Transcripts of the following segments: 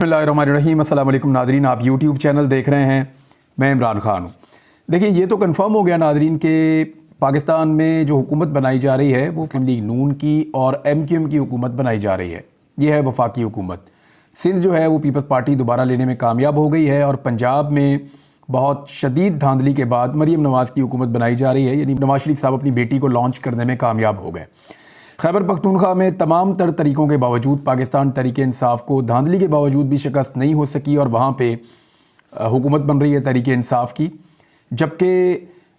बिस्मिल्लाहिर्रहमानिर्रहीम। अस्सलाम वालेकुम नादरीन, आप यूट्यूब चैनल देख रहे हैं। मैं इमरान ख़ान हूँ। देखिए, ये तो कंफर्म हो गया नादरीन के पाकिस्तान में जो हुकूमत बनाई जा रही है वो मुस्लिम लीग नून की और MQM की हुकूमत बनाई जा रही है। ये है वफाकी हुकूमत। सिंध जो है वो पीपल्स पार्टी दोबारा लेने में कामयाब हो गई है और पंजाब में बहुत शदीद धांधली के बाद मरीम नवाज़ की हुकूमत बनाई जा रही है। यानी नवाज शरीफ साहब अपनी बेटी को लॉन्च करने में कामयाब हो गए। खैबर पख्तूनख्वा में तमाम तर तरीक़ों के बावजूद पाकिस्तान तहरीक-ए-इंसाफ को धांधली के बावजूद भी शिकस्त नहीं हो सकी और वहाँ पे हुकूमत बन रही है तहरीक-ए-इंसाफ की। जबकि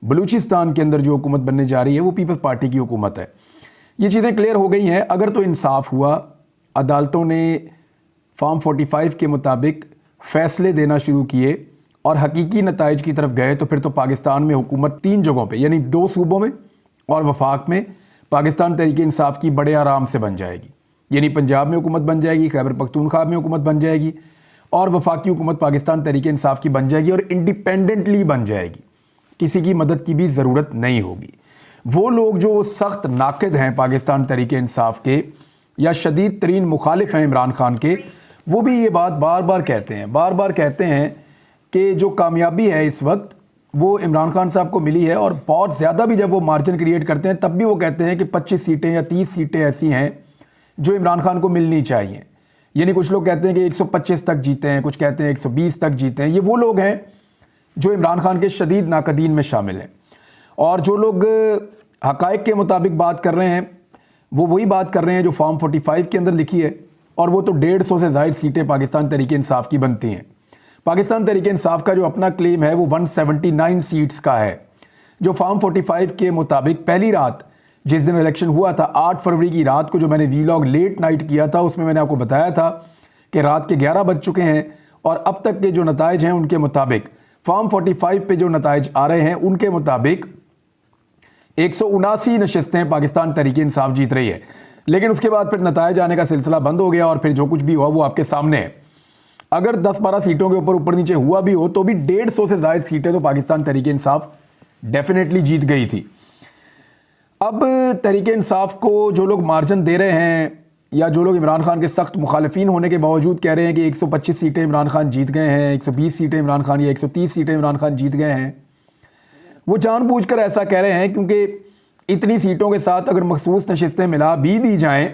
बलूचिस्तान के अंदर जो हुकूमत बनने जा रही है वो पीपल्स पार्टी की हुकूमत है। ये चीज़ें क्लियर हो गई हैं। अगर तो इंसाफ हुआ, अदालतों ने फॉर्म 45 के मुताबिक फ़ैसले देना शुरू किए और हकीकी नताइज की तरफ गए तो फिर तो पाकिस्तान में हुकूमत 3 जगहों पे यानी 2 सूबों में और वफाक में पाकिस्तान तहरीक-ए-इंसाफ की बड़े आराम से बन जाएगी। यानी पंजाब में हुकूमत बन जाएगी, खैबर पख्तूनख्वा में हुकूमत बन जाएगी और वफाकी हुकूमत पाकिस्तान तहरीक-ए-इंसाफ की बन जाएगी और इंडिपेंडेंटली बन जाएगी। किसी की मदद की भी ज़रूरत नहीं होगी। वो लोग जो सख्त नाक़िद हैं पाकिस्तान तहरीक-ए-इंसाफ के या शदीद तरीन मुखालिफ हैं इमरान खान के, वो भी ये बात बार बार कहते हैं कि जो कामयाबी है इस वक्त वो इमरान खान साहब को मिली है। और बहुत ज़्यादा भी जब वो मार्जिन क्रिएट करते हैं तब भी वो कहते हैं कि 25 सीटें या 30 सीटें ऐसी हैं जो इमरान खान को मिलनी चाहिए। यानी कुछ लोग कहते हैं कि 125 तक जीते हैं, कुछ कहते हैं 120 तक जीते हैं। ये वो लोग हैं जो इमरान खान के शदीद नाकदीन में शामिल हैं। और जो लोग हक़ाइक़ के मुताबिक बात कर रहे हैं वो वही बात कर रहे हैं जो फॉर्म 45 के अंदर लिखी है। और वो तो 150 से ज़ायद सीटें पाकिस्तान तहरीक-ए-इंसाफ की बनती हैं। पाकिस्तान तहरीक-ए-इंसाफ का जो अपना क्लेम है वो 179 सीट्स का है, जो फॉर्म 45 के मुताबिक पहली रात जिस दिन इलेक्शन हुआ था 8 फरवरी की रात को जो मैंने वीलॉग लेट नाइट किया था उसमें मैंने आपको बताया था कि रात के 11 बज चुके हैं और अब तक के जो नताइज हैं उनके मुताबिक फॉर्म 45 पे जो नताइज आ रहे हैं उनके मुताबिक 179 नशिस्तें पाकिस्तान तहरीक-ए-इंसाफ जीत रही है। लेकिन उसके बाद फिर नताइज आने का सिलसिला बंद हो गया और फिर जो कुछ भी हुआ वो आपके सामने है। अगर 10-12 सीटों के ऊपर नीचे हुआ भी हो तो भी 150 से ज़ायद सीटें तो पाकिस्तान तहरीक-ए-इंसाफ डेफिनेटली जीत गई थी। अब तहरीक-ए-इंसाफ को जो लोग मार्जिन दे रहे हैं या जो लोग इमरान खान के सख्त मुखालिफिन होने के बावजूद कह रहे हैं कि 125 सीटें इमरान खान जीत गए हैं, 120 सीटें इमरान खान या 130 सीटें इमरान खान जीत गए हैं, वो जानबूझकर ऐसा कह रहे हैं क्योंकि इतनी सीटों के साथ अगर मखसूस नशिस्तें मिला भी दी जाएँ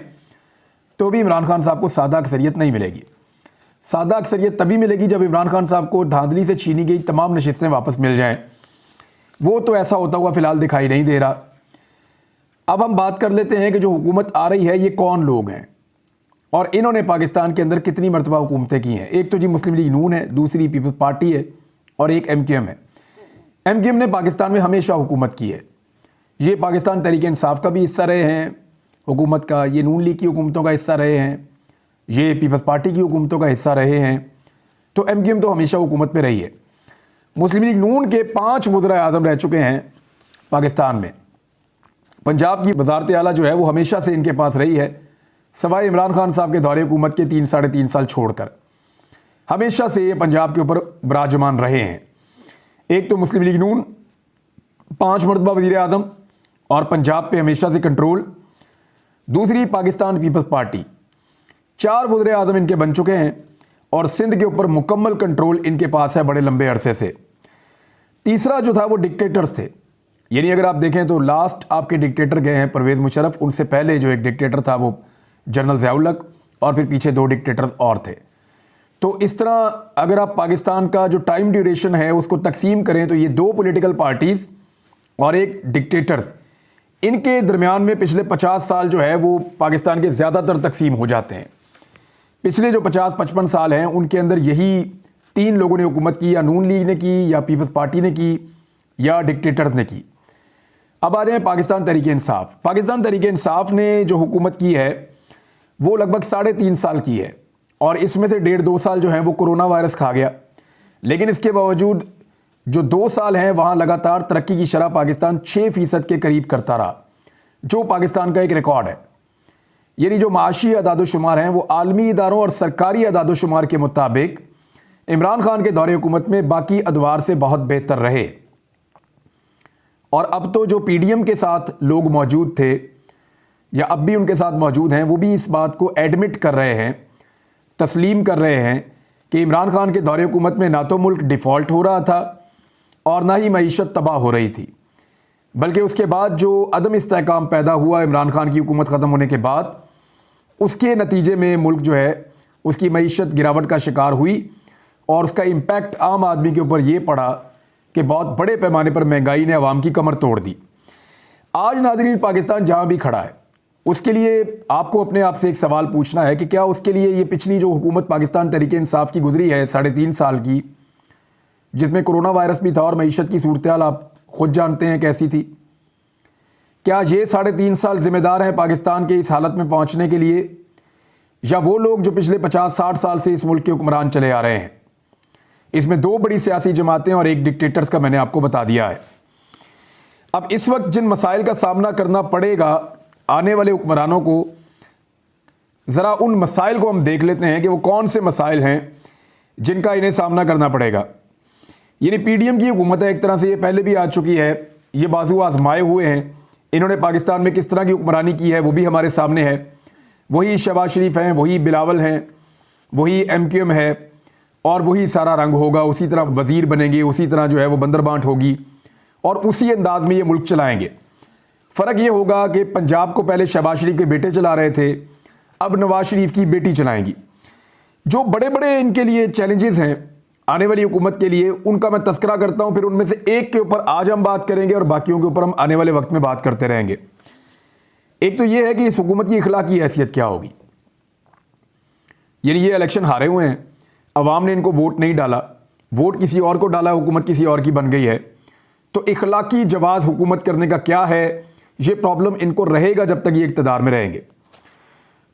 तो भी इमरान खान साहब को सादा अक्सरियत नहीं मिलेगी। सादा अक्सरियत तभी मिलेगी जब इमरान खान साहब को धांधली से छीनी गई तमाम नशिस्तें वापस मिल जाएं। वो तो ऐसा होता हुआ फ़िलहाल दिखाई नहीं दे रहा। अब हम बात कर लेते हैं कि जो हुकूमत आ रही है ये कौन लोग हैं और इन्होंने पाकिस्तान के अंदर कितनी मरतबा हुकूमतें की हैं। एक तो जी मुस्लिम लीग नून है, दूसरी पीपल्स पार्टी है और एक MQM है। MQM ने पाकिस्तान में हमेशा हुकूमत की है। ये पाकिस्तान तहरीक-ए-इंसाफ का भी हिस्सा रहे हैं हुकूमत का, ये नून लीग की हुकूमतों का हिस्सा रहे हैं, ये पीपल्स पार्टी की हुकूमतों का हिस्सा रहे हैं। तो MQM तो हमेशा हुकूमत पे रही है। मुस्लिम लीग नून के 5 वज़ीर आज़म रह चुके हैं पाकिस्तान में। पंजाब की वज़ारत आला जो है वो हमेशा से इनके पास रही है, सवाए इमरान खान साहब के दौरे हुकूमत के 3-3.5 साल छोड़कर। हमेशा से ये पंजाब के ऊपर विराजमान रहे हैं। एक तो मुस्लिम लीग नून 5 मरतबा वज़ीर आज़म और पंजाब पे हमेशा से कंट्रोल। दूसरी पाकिस्तान पीपल्स पार्टी 4 वज़ीर आज़म इनके बन चुके हैं और सिंध के ऊपर मुकम्मल कंट्रोल इनके पास है बड़े लंबे अरसे से। तीसरा जो था वो डिक्टेटर्स थे। यानी अगर आप देखें तो लास्ट आपके डिक्टेटर गए हैं परवेज़ मुशर्रफ, उनसे पहले जो एक डिक्टेटर था वो जनरल ज़िया-उल हक और फिर पीछे 2 डिक्टेटर्स और थे। तो इस तरह अगर आप पाकिस्तान का जो टाइम ड्यूरेशन है उसको तकसीम करें तो ये 2 पॉलिटिकल पार्टीज़ और एक डिक्टेटर्स, इनके दरमियान में पिछले 50 साल जो है वो पाकिस्तान के ज़्यादातर तकसीम हो जाते हैं। पिछले जो 50-55 साल हैं उनके अंदर यही 3 लोगों ने हुकूमत की, या नून लीग ने की या पीपल्स पार्टी ने की या डिक्टेटर्स ने की। अब आ जाए पाकिस्तान तहरीक-ए-इंसाफ। पाकिस्तान तहरीक-ए-इंसाफ ने जो हुकूमत की है वो लगभग 3.5 साल की है और इसमें से 1.5-2 साल जो हैं वो कोरोना वायरस खा गया। लेकिन इसके बावजूद जो 2 साल हैं वहाँ लगातार तरक्की की शरह पाकिस्तान 6% के करीब करता रहा, जो पाकिस्तान का एक रिकॉर्ड है। यानी जो माशी अदाद-ओ-शुमार हैं वो आलमी इदारों और सरकारी अदाद-ओ-शुमार के मुताबिक इमरान खान के दौरे हुकूमत में बाकी अदवार से बहुत बेहतर रहे। और अब तो जो PDM के साथ लोग मौजूद थे या अब भी उनके साथ मौजूद हैं वो भी इस बात को एडमिट कर रहे हैं, तस्लीम कर रहे हैं कि इमरान खान के दौरे हुकूमत में ना तो मुल्क डिफ़ॉल्ट हो रहा था और ना ही मईशत तबाह हो रही थी, बल्कि उसके बाद जो अदम इस्तेहकाम पैदा हुआ इमरान खान की हुकूमत ख़त्म होने के बाद, उसके नतीजे में मुल्क जो है उसकी मईशत गिरावट का शिकार हुई और उसका इम्पैक्ट आम आदमी के ऊपर ये पड़ा कि बहुत बड़े पैमाने पर महंगाई ने अवाम की कमर तोड़ दी। आज नाज़रीन, पाकिस्तान जहाँ भी खड़ा है उसके लिए आपको अपने आप से एक सवाल पूछना है कि क्या उसके लिए ये पिछली जो हुकूमत पाकिस्तान तहरीक इंसाफ की गुजरी है 3.5 साल की, जिसमें कोरोना वायरस भी था और मईशत की सूरत हाल आप खुद जानते हैं कैसी थी, क्या ये 3.5 साल जिम्मेदार हैं पाकिस्तान के इस हालत में पहुंचने के लिए, या वो लोग जो पिछले 50-60 साल से इस मुल्क के हुक्मरान चले आ रहे हैं? इसमें 2 बड़ी सियासी जमातें और एक डिक्टेटर्स का मैंने आपको बता दिया है। अब इस वक्त जिन मसाइल का सामना करना पड़ेगा आने वाले हुक्मरानों को, ज़रा उन मसाइल को हम देख लेते हैं कि वो कौन से मसाइल हैं जिनका इन्हें सामना करना पड़ेगा। यानी पीडीएम की हुकूमत है, एक तरह से ये पहले भी आ चुकी है, ये बाजू आजमाए हुए हैं, इन्होंने पाकिस्तान में किस तरह की हुक्मरानी की है वो भी हमारे सामने है। वही शहबाज शरीफ हैं, वही बिलावल हैं, वही MQM है और वही सारा रंग होगा, उसी तरह वज़ीर बनेंगे, उसी तरह जो है वो बंदरबांट होगी और उसी अंदाज में ये मुल्क चलाएंगे। फ़र्क ये होगा कि पंजाब को पहले शहबाज शरीफ के बेटे चला रहे थे, अब नवाज शरीफ की बेटी चलाएंगी। जो बड़े बड़े इनके लिए चैलेंजेस हैं आने वाली हुकूमत के लिए, उनका मैं तस्करा करता हूं, फिर उनमें से एक के ऊपर आज हम बात करेंगे और बाकियों के ऊपर हम आने वाले वक्त में बात करते रहेंगे। एक तो ये है कि इस हुकूमत की इखलाकी हैसियत क्या होगी। यानी ये इलेक्शन हारे हुए हैं, अवाम ने इनको वोट नहीं डाला, वोट किसी और को डाला, हुकूमत किसी और की बन गई है, तो इखलाकी जवाज़ हुकूमत करने का क्या है, ये प्रॉब्लम इनको रहेगा जब तक ये इक़्तिदार में रहेंगे।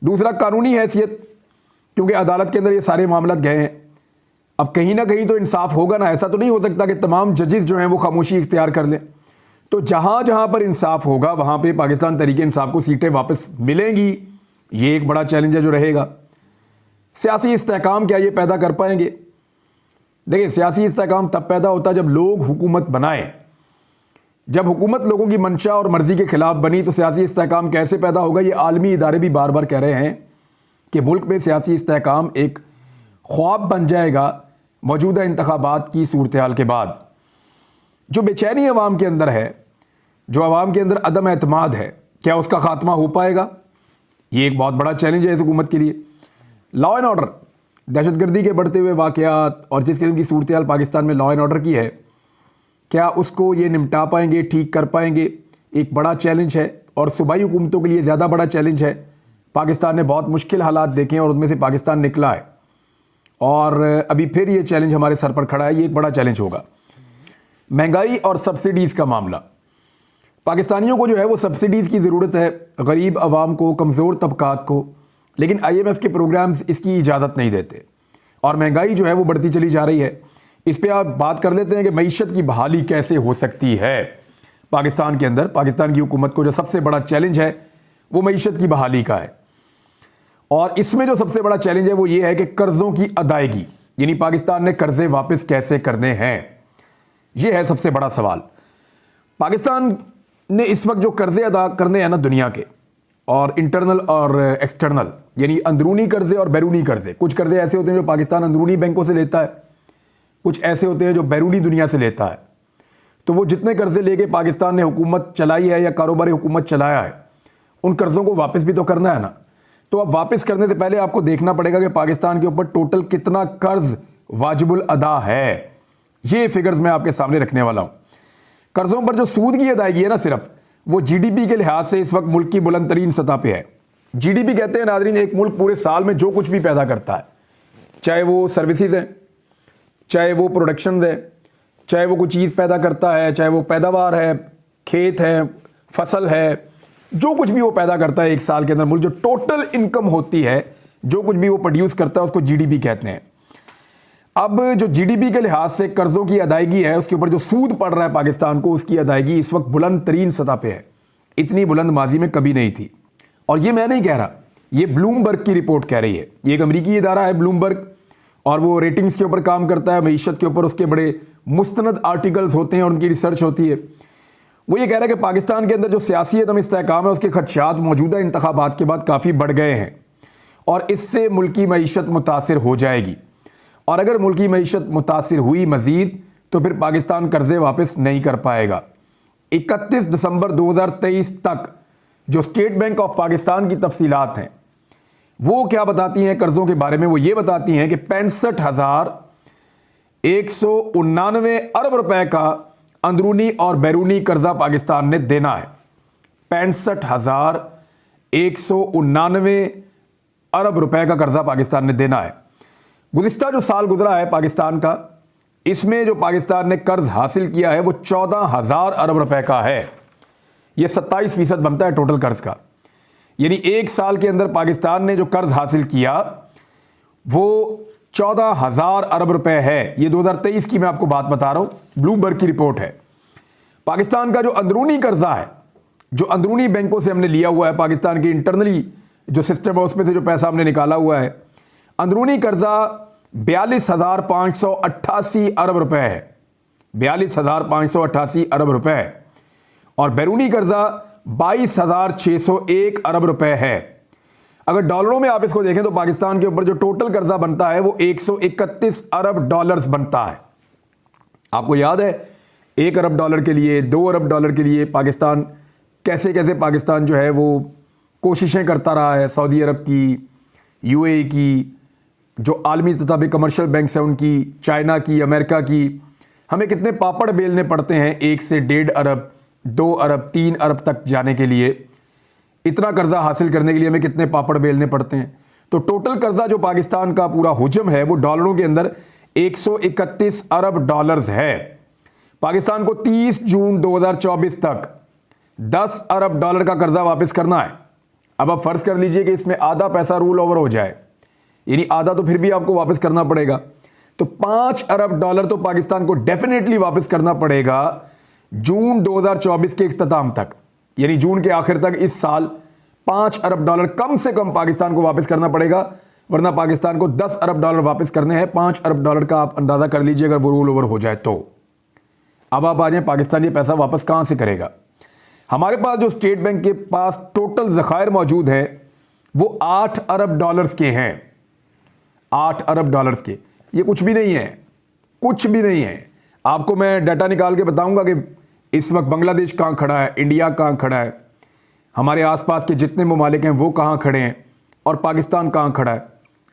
दूसरा, कानूनी हैसियत, क्योंकि अदालत के अंदर ये सारे मामला गए हैं, अब कहीं ना कहीं तो इंसाफ होगा ना। ऐसा तो नहीं हो सकता कि तमाम जजेस जो हैं वो खामोशी इख्तियार कर लें। तो जहाँ जहाँ पर इंसाफ होगा वहाँ पे पाकिस्तान तहरीक इंसाफ को सीटें वापस मिलेंगी, ये एक बड़ा चैलेंज है जो रहेगा। सियासी इस्तेहकाम क्या ये पैदा कर पाएंगे? देखिए, सियासी इस्तेहकाम तब पैदा होता है जब लोग हुकूमत बनाए। जब हुकूमत लोगों की मंशा और मर्जी के खिलाफ बनी तो सियासी इस्तेहकाम कैसे पैदा होगा? ये आलमी इदारे भी बार बार कह रहे हैं कि मुल्क में सियासी इस्तेहकाम एक ख्वाब बन जाएगा मौजूदा इंतखाबात की सूरत हाल के बाद। जो बेचैनी अवाम के अंदर है, जो अवाम के अंदर अदम एतमाद है, क्या उसका खात्मा हो पाएगा? ये एक बहुत बड़ा चैलेंज है इस हुकूमत के लिए। लॉ एंड ऑर्डर, दहशतगर्दी के बढ़ते हुए वाक़यात और जिस किस्म की सूरत हाल पाकिस्तान में लॉ एंड ऑर्डर की है, क्या उसको ये निपटा पाएंगे, ठीक कर पाएंगे? एक बड़ा चैलेंज है और सूबाई हुकूमतों के लिए ज़्यादा बड़ा चैलेंज है। पाकिस्तान ने बहुत मुश्किल हालात देखे हैं और उनमें से पाकिस्तान निकला है और अभी फिर ये चैलेंज हमारे सर पर खड़ा है। ये एक बड़ा चैलेंज होगा। महंगाई और सब्सिडीज़ का मामला, पाकिस्तानियों को जो है वो सब्सिडीज़ की ज़रूरत है, गरीब आवाम को, कमज़ोर तबकात को, लेकिन IMF के प्रोग्राम्स इसकी इजाज़त नहीं देते और महंगाई जो है वो बढ़ती चली जा रही है। इस पर आप बात कर लेते हैं कि मईशत की बहाली कैसे हो सकती है पाकिस्तान के अंदर। पाकिस्तान की हुकूमत को जो सबसे बड़ा चैलेंज है वो मईशत की बहाली का है और इसमें जो सबसे बड़ा चैलेंज है वो ये है कि कर्ज़ों की अदायगी, यानी पाकिस्तान ने कर्ज़े वापस कैसे करने हैं, ये है सबसे बड़ा सवाल। पाकिस्तान ने इस वक्त जो कर्ज़े अदा करने हैं ना दुनिया के, और इंटरनल और एक्सटर्नल, यानी अंदरूनी कर्ज़े और बैरूनी कर्ज़े। कुछ कर्ज़े ऐसे होते हैं जो पाकिस्तान अंदरूनी बैंकों से लेता है, कुछ ऐसे होते हैं जो बैरूनी दुनिया से लेता है। तो वो जितने कर्ज़े लेके पाकिस्तान ने हुकूमत चलाई है या कारोबारी हुकूमत चलाया है, उन कर्ज़ों को वापस भी तो करना है ना। तो अब वापस करने से पहले आपको देखना पड़ेगा कि पाकिस्तान के ऊपर टोटल कितना कर्ज़ वाजिबुल अदा है। ये फिगर्स मैं आपके सामने रखने वाला हूँ। कर्ज़ों पर जो सूद की अदायगी है ना, सिर्फ वो GDP के लिहाज से इस वक्त मुल्क की बुलंद तरीन सतह पे है। GDP कहते हैं नाज़रीन एक मुल्क पूरे साल में जो कुछ भी पैदा करता है, चाहे वो सर्विसेज हैं, चाहे वो प्रोडक्शन है, चाहे वो कोई चीज़ पैदा करता है, चाहे वो पैदावार है, खेत है, फसल है, जो कुछ भी वो पैदा करता है एक साल के अंदर, मुल्क जो टोटल इनकम होती है, जो कुछ भी वो प्रोड्यूस करता है उसको GDP कहते हैं। अब जो GDP के लिहाज से कर्ज़ों की अदायगी है, उसके ऊपर जो सूद पड़ रहा है पाकिस्तान को, उसकी अदायगी इस वक्त बुलंद तरीन सतह पे है। इतनी बुलंद माजी में कभी नहीं थी। और ये मैं नहीं कह रहा, ये ब्लूमबर्ग की रिपोर्ट कह रही है। ये एक अमरीकी इदारा है ब्लूमबर्ग, और वो रेटिंग्स के ऊपर काम करता है, मईशत के ऊपर उसके बड़े मुस्तनद आर्टिकल्स होते हैं और उनकी रिसर्च होती है। वो ये कह रहा है कि पाकिस्तान के अंदर जो सियासी अदम इस्तेहकाम है, उसके खदशात मौजूदा इंतखाबात के बाद काफ़ी बढ़ गए हैं और इससे मुल्क की मईशत मुतासिर हो जाएगी। और अगर मुल्क की मईशत मुतासिर हुई मजीद तो फिर पाकिस्तान कर्जे वापस नहीं कर पाएगा। 31 दिसंबर 2023 तक जो स्टेट बैंक ऑफ पाकिस्तान की तफसीलात हैं वो क्या बताती हैं कर्ज़ों के बारे में, वो ये बताती हैं कि 65,199 अरब रुपए का अंदरूनी और बैरूनी कर्जा पाकिस्तान ने देना है। 65,199 अरब रुपए का कर्जा पाकिस्तान ने देना है। गुज़िश्ता जो साल गुजरा है पाकिस्तान का, इसमें जो पाकिस्तान ने कर्ज हासिल किया है वो 14,000 अरब रुपए का है। यह 27% बनता है टोटल कर्ज का। यानी एक साल के अंदर पाकिस्तान ने जो कर्ज हासिल किया वो 14,000 अरब रुपए है। ये 2023 की मैं आपको बात बता रहा हूं, ब्लूमबर्ग की रिपोर्ट है। पाकिस्तान का जो अंदरूनी कर्जा है, जो अंदरूनी बैंकों से हमने लिया हुआ है, पाकिस्तान की इंटरनली जो सिस्टम है उसमें से जो पैसा हमने निकाला हुआ है, अंदरूनी कर्जा 42,588 अरब रुपए है। 42,588 अरब रुपए है। और बैरूनी कर्जा 22,601 अरब रुपए है। अगर डॉलरों में आप इसको देखें तो पाकिस्तान के ऊपर जो टोटल कर्जा बनता है वो 131 अरब डॉलर्स बनता है। आपको याद है 1 अरब डॉलर के लिए, 2 अरब डॉलर के लिए पाकिस्तान कैसे कैसे पाकिस्तान जो है वो कोशिशें करता रहा है। सऊदी अरब की, यूएई की, जो आलमी सतह पे कमर्शियल बैंक्स हैं उनकी, चाइना की, अमेरिका की, हमें कितने पापड़ बेलने पड़ते हैं 1 से 1.5 अरब, 2 अरब, 3 अरब तक जाने के लिए। इतना कर्जा हासिल करने के लिए हमें कितने पापड़ बेलने पड़ते हैं। तो टोटल कर्जा जो पाकिस्तान का पूरा हुजम है वो डॉलरों के अंदर 131 अरब डॉलर्स है। पाकिस्तान को 30 जून 2024 तक 10 अरब डॉलर का कर्जा वापस करना है। अब आप फर्ज कर लीजिए कि इसमें आधा पैसा रूल ओवर हो जाए, यानी आधा तो फिर भी आपको वापस करना पड़ेगा। तो 5 अरब डॉलर तो पाकिस्तान को डेफिनेटली वापस करना पड़ेगा जून 2024 के इख्तिताम तक, यानी जून के आखिर तक इस साल 5 अरब डॉलर कम से कम पाकिस्तान को वापस करना पड़ेगा, वरना पाकिस्तान को 10 अरब डॉलर वापस करने हैं। 5 अरब डॉलर का आप अंदाजा कर लीजिए अगर वो रोल ओवर हो जाए तो। अब आप आ जाए पाकिस्तान ये पैसा वापस कहां से करेगा। हमारे पास जो स्टेट बैंक के पास टोटल ज़खायर मौजूद है वो 8 अरब डॉलर्स के हैं। 8 अरब डॉलर्स के, ये कुछ भी नहीं है, कुछ भी नहीं है। आपको मैं डाटा निकाल के बताऊंगा कि इस वक्त बांग्लादेश कहां खड़ा है, इंडिया कहां खड़ा है, हमारे आसपास के जितने ममालिक हैं वो कहां खड़े हैं और पाकिस्तान कहां खड़ा है।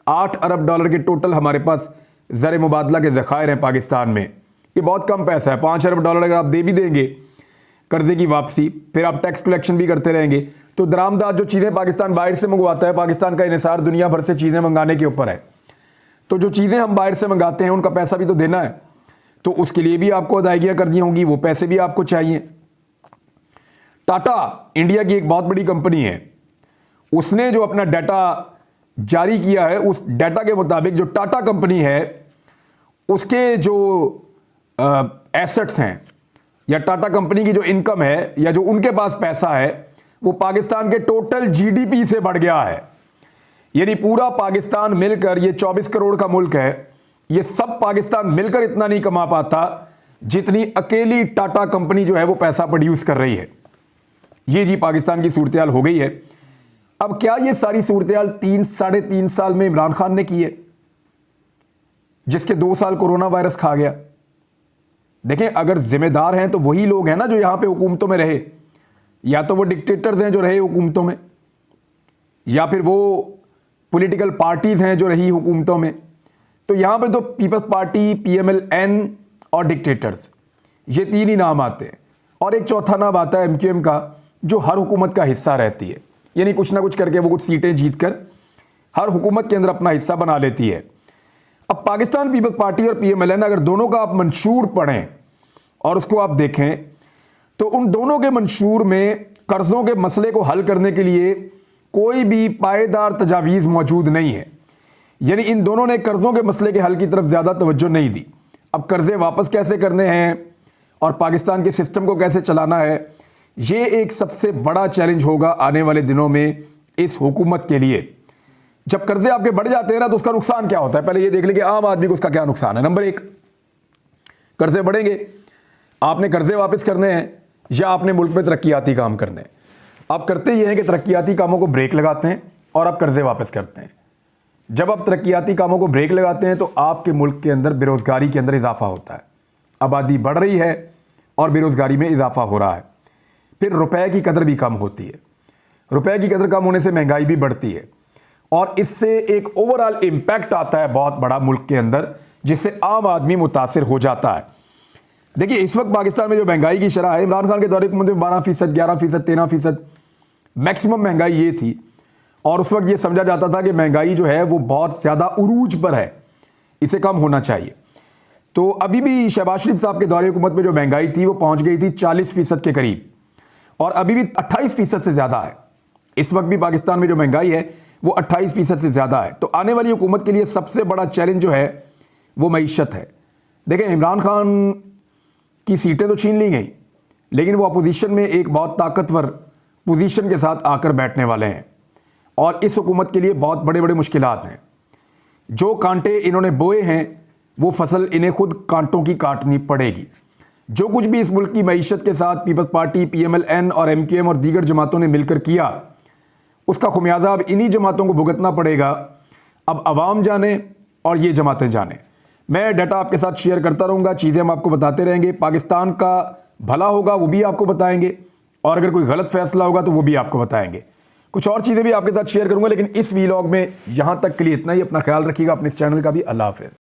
8 अरब डॉलर के टोटल हमारे पास ज़र मुबादला के ज़खायर हैं पाकिस्तान में। ये बहुत कम पैसा है। 5 अरब डॉलर अगर आप दे भी देंगे कर्जे की वापसी, फिर आप टैक्स कलेक्शन भी करते रहेंगे, तो दरामदार जो चीज़ें पाकिस्तान बाहर से मंगवाता है, पाकिस्तान का इन्हिसार दुनिया भर से चीज़ें मंगाने के ऊपर है, तो जो चीज़ें हम बाहर से मंगाते हैं उनका पैसा भी तो देना है, तो उसके लिए भी आपको अदायगियाँ करनी होंगी, वो पैसे भी आपको चाहिए। टाटा इंडिया की एक बहुत बड़ी कंपनी है, उसने जो अपना डाटा जारी किया है उस डाटा के मुताबिक जो टाटा कंपनी है उसके जो एसेट्स हैं या टाटा कंपनी की जो इनकम है या जो उनके पास पैसा है वो पाकिस्तान के टोटल जीडीपी से बढ़ गया है। यानी पूरा पाकिस्तान मिलकर, ये 24 करोड़ का मुल्क है, ये सब पाकिस्तान मिलकर इतना नहीं कमा पाता जितनी अकेली टाटा कंपनी जो है वो पैसा प्रोड्यूस कर रही है। ये जी पाकिस्तान की सूरत-ए-हाल हो गई है। अब क्या ये सारी सूरत-ए-हाल 3-3.5 साल में इमरान खान ने की है, जिसके 2 साल कोरोना वायरस खा गया? देखें, अगर जिम्मेदार हैं तो वही लोग हैं ना जो यहां पे हुकूमतों में रहे, या तो वो डिक्टेटर्स हैं जो रहे हुकूमतों में, या फिर वो पॉलिटिकल पार्टीज हैं जो रही हुकूमतों में। तो यहां पे तो पीपल्स पार्टी, पीएमएल-एन और डिक्टेटर्स, ये 3 ही नाम आते हैं। और एक चौथा नाम आता है एमक्यूएम का, जो हर हुकूमत का हिस्सा रहती है, यानी कुछ ना कुछ करके वो कुछ सीटें जीत कर हर हुकूमत के अंदर अपना हिस्सा बना लेती है। अब पाकिस्तान पीपल्स पार्टी और पीएमएल-एन, अगर दोनों का आप मंशूर पढ़ें और उसको आप देखें तो उन दोनों के मंशूर में कर्जों के मसले को हल करने के लिए कोई भी पायदार तजावीज़ मौजूद नहीं है। यानी इन दोनों ने कर्जों के मसले के हल की तरफ ज़्यादा तवज्जो नहीं दी। अब कर्जे वापस कैसे करने हैं और पाकिस्तान के सिस्टम को कैसे चलाना है, ये एक सबसे बड़ा चैलेंज होगा आने वाले दिनों में इस हुकूमत के लिए। जब कर्जे आपके बढ़ जाते हैं ना तो उसका नुकसान क्या होता है, पहले ये देख लें कि आम आदमी को उसका क्या नुकसान है। नंबर 1, कर्जे बढ़ेंगे, आपने कर्जे वापस करने हैं या आपने मुल्क में तरक्याती काम करने हैं। आप करते ये हैं कि तरक्याती कामों को ब्रेक लगाते हैं और आप कर्जे वापस करते हैं। जब आप तरक्याती कामों को ब्रेक लगाते हैं तो आपके मुल्क के अंदर बेरोजगारी के अंदर इजाफा होता है, आबादी बढ़ रही है और बेरोजगारी में इजाफा हो रहा है। फिर रुपए की कदर भी कम होती है, रुपए की कदर कम होने से महंगाई भी बढ़ती है और इससे एक ओवरऑल इंपैक्ट आता है बहुत बड़ा मुल्क के अंदर, जिससे आम आदमी मुतासिर हो जाता है। देखिए इस वक्त पाकिस्तान में जो महंगाई की शरह है, इमरान खान के दौरे में 12%, 11%, 13% मैक्सिमम महंगाई ये थी और उस वक्त ये समझा जाता था कि महंगाई जो है वो बहुत ज़्यादा उरूज पर है, इसे कम होना चाहिए। तो अभी भी शहबाज शरीफ साहब के दौरे हुकूमत में जो महंगाई थी वो पहुंच गई थी 40% के करीब और अभी भी 28% से ज़्यादा है। इस वक्त भी पाकिस्तान में जो महंगाई है वो 28% से ज़्यादा है। तो आने वाली हुकूमत के लिए सबसे बड़ा चैलेंज जो है वो मईशत है। देखें इमरान खान की सीटें तो छीन ली गई, लेकिन वो अपोजिशन में एक बहुत ताकतवर पोजीशन के साथ आकर बैठने वाले हैं और इस हुकूमत के लिए बहुत बड़े बड़े मुश्किलात हैं। जो कांटे इन्होंने बोए हैं वो फसल इन्हें खुद कांटों की काटनी पड़ेगी। जो कुछ भी इस मुल्क की मईशत के साथ पीपल्स पार्टी, PMLN और MKM और दीगर जमातों ने मिलकर किया, उसका खुमियाजा अब इन्हीं जमातों को भुगतना पड़ेगा। अब अवाम जाने और ये जमातें जाने। मैं डाटा आपके साथ शेयर करता रहूँगा, चीज़ें हम आपको बताते रहेंगे। पाकिस्तान का भला होगा वो भी आपको बताएंगे और अगर कोई गलत फैसला होगा तो वो भी आपको बताएंगे। कुछ और चीज़ें भी आपके साथ शेयर करूँगा, लेकिन इस वीलॉग में यहाँ तक के लिए इतना ही। अपना ख्याल रखिएगा, अपने इस चैनल का भी। अल्लाह हाफ़िज़।